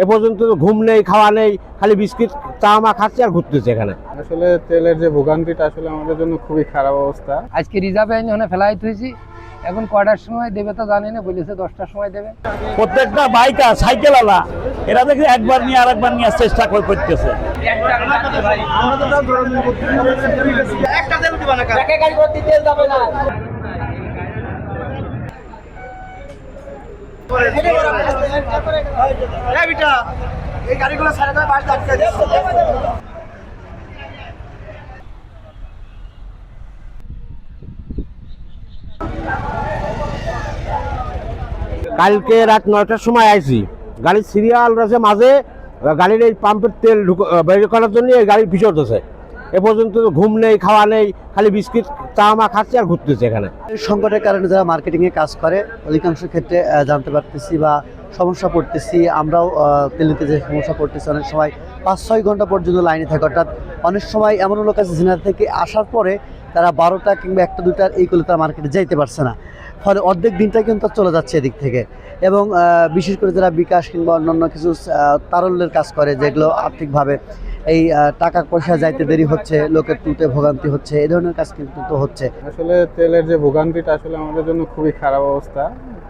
এ পর্যন্ত ঘুম নেই, খাওয়া নেই, খালি বিস্কিট চামা খাচ্ছে আর ঘুরতেছে এখানে। আসলে তেলের যে ভোগান্তিটা আসলে আমাদের জন্য খুবই খারাপ অবস্থা। আজকে রিজার্ভে এনে ফেলাই থুইছি, এখন কয়টার সময় দেবে তো জানি না, বলেছে 10টার সময় দেবে। প্রত্যেকটা বাইকার সাইকেল আলা এরা দেখি একবার নিয়ে আরেকবার নিয়ে চেষ্টা করতেছে। কালকে রাত 9টার সময় আইছি, গাড়ির সিরিয়াল রয়েছে মাঝে, গাড়ির এই পাম্পের তেল বের করার জন্য এই গাড়ির পিছড়তেছে। এ পর্যন্ত ঘুম নেই, খাওয়া নেই, খালি বিস্কিট চামা খাচ্ছে আর ঘুরতেছে এখানে। সংকটের কারণে যারা মার্কেটিংয়ে কাজ করে অধিকাংশ ক্ষেত্রে জানতে পারতেছি বা সমস্যা পড়তেছি, আমরাও তেলিতে যে সমস্যা পড়তেছি, অনেক সময় 5-6 ঘন্টা পর্যন্ত লাইনে থাকে। অর্থাৎ অনেক সময় এমন লোক আছে ঝিনাইদহ থেকে আসার পরে তারা 12টা কিংবা 1টা 2টার এই করলে তারা মার্কেটে যাইতে পারছে না, ফলে অর্ধেক দিনটা কিন্তু চলে যাচ্ছে এদিক থেকে। এবং বিশেষ করে যারা বিকাশ কিংবা অন্যান্য কিছু তারল্যের কাজ করে, যেগুলো আর্থিকভাবে এই টাকা পয়সা যাইতে দেরি হচ্ছে, লোকের টুতে ভোগান্তি হচ্ছে, এই ধরনের কাজ কিন্তু হচ্ছে। আসলে তেলের যে ভোগান্তিটা আসলে আমাদের জন্য খুবই খারাপ অবস্থা,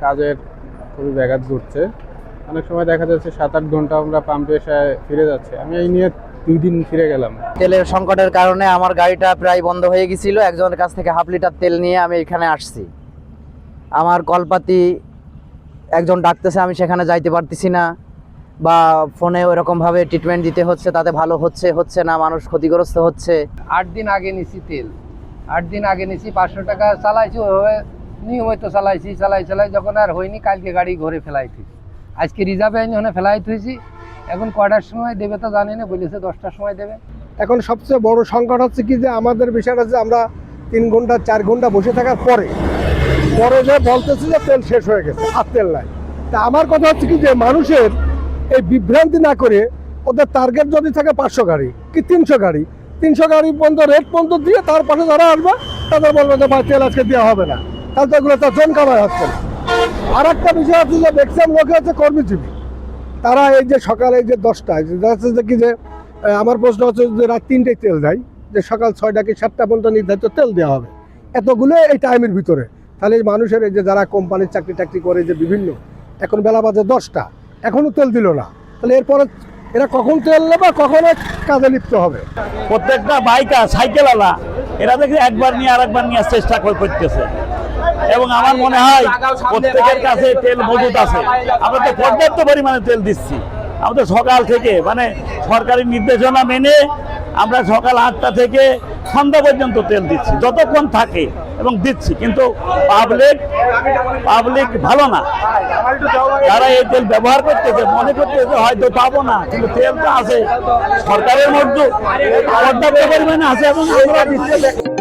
কাজের খুবই ব্যাঘাত ঘটছে। অনেক সময় দেখা যাচ্ছে 7-8 ঘন্টা আমরা পাম্পে এসে ফিরে যাচ্ছে। আমি এই নিয়ে 2 দিন ফিরে গেলাম। তেলের সংকটের কারণে আমার গাড়িটা প্রায় বন্ধ হয়ে গেছিল। একজনের কাছ থেকে 1/2 লিটার তেল নিয়ে আমি এখানে আসছি। আমার কলপাতি একজন ডাকতেছে, আমি সেখানে যাইতে পারতেছি না, বা ফোনে ওইরকমভাবে ট্রিটমেন্ট দিতে হচ্ছে, তাতে ভালো হচ্ছে না, মানুষ ক্ষতিগ্রস্ত হচ্ছে। 8 দিন আগে নিছি তেল, 8 দিন আগে নিছি, 500 টাকা চালাইছি, ওইভাবে নিয়মিত চালাই যখন আর হয়নি, কালকে গাড়ি ঘরে ফেলাই থুইছি। আজকে রিজার্ভে এনে ফেলাই থুইছি, এখন কয়টার সময় দেবে তো জানি না, বলেছে 10টার সময় দেবে। এখন সবচেয়ে বড় সংকট হচ্ছে কি, যে আমাদের বিষয়টা যে আমরা 3 ঘন্টা 4 ঘন্টা বসে থাকার পরে যে বলতেছে যে তেল শেষ হয়ে গেছে, আর তেল নাই। তা আমার কথা হচ্ছে কি, যে মানুষের এই বিভ্রান্তি না করে ওদের টার্গেট যদি থাকে 500 গাড়ি কি 300 গাড়ি, 300 গাড়ি পর্যন্ত রেট পর্যন্ত দিয়ে তার পাশে যারা আসবে তাদের বলবে যে ভাই তেল আজকে দেওয়া হবে না, তাহলে তো এগুলো তার জন কামাই হচ্ছে না। আর একটা বিষয় হচ্ছে যে ম্যাক্সিমাম লোকে হচ্ছে কর্মজীবী, তারা এই যে সকালে এই যে 10টায় যে কি যে আমার প্রশ্ন হচ্ছে যে রাত 3টায় তেল দেয়, যে সকাল 6টা কি 7টা পর্যন্ত নির্ধারিত তেল দেওয়া হবে, এতগুলো এই টাইমের ভিতরে। তাহলে মানুষের এই যে যারা কোম্পানির চাকরি টাকরি করে, যে বিভিন্ন, এখন বেলা বাজে 10টা, এখনও তেল দিল না, তাহলে এরপরে এরা কখন তেল নেবে, কখন কাজে লিপ্ত হবে? প্রত্যেকটা বাইকার সাইকেল আলা এরা দেখি একবার নিয়ে আরেকবার নিয়ে চেষ্টা করতেছে। এবং আমার মনে হয় প্রত্যেকের কাছে তেল মজুদ আছে। আমরা তো পর্যাপ্ত পরিমাণে তেল দিচ্ছি। আমাদের সকাল থেকে মানে সরকারি নির্দেশনা মেনে আমরা সকাল 8টা থেকে সন্ধ্যা পর্যন্ত তেল দিচ্ছি, যতক্ষণ থাকে, এবং দিচ্ছি। কিন্তু পাবলিক ভালো না, যারা এই তেল ব্যবহার করতেছে মনে করতেছে হয়তো পাবো না, কিন্তু তেল তো আছে, সরকারের মধ্যে পর্যাপ্ত পরিমাণে আছে এবং আমরা দিচ্ছি।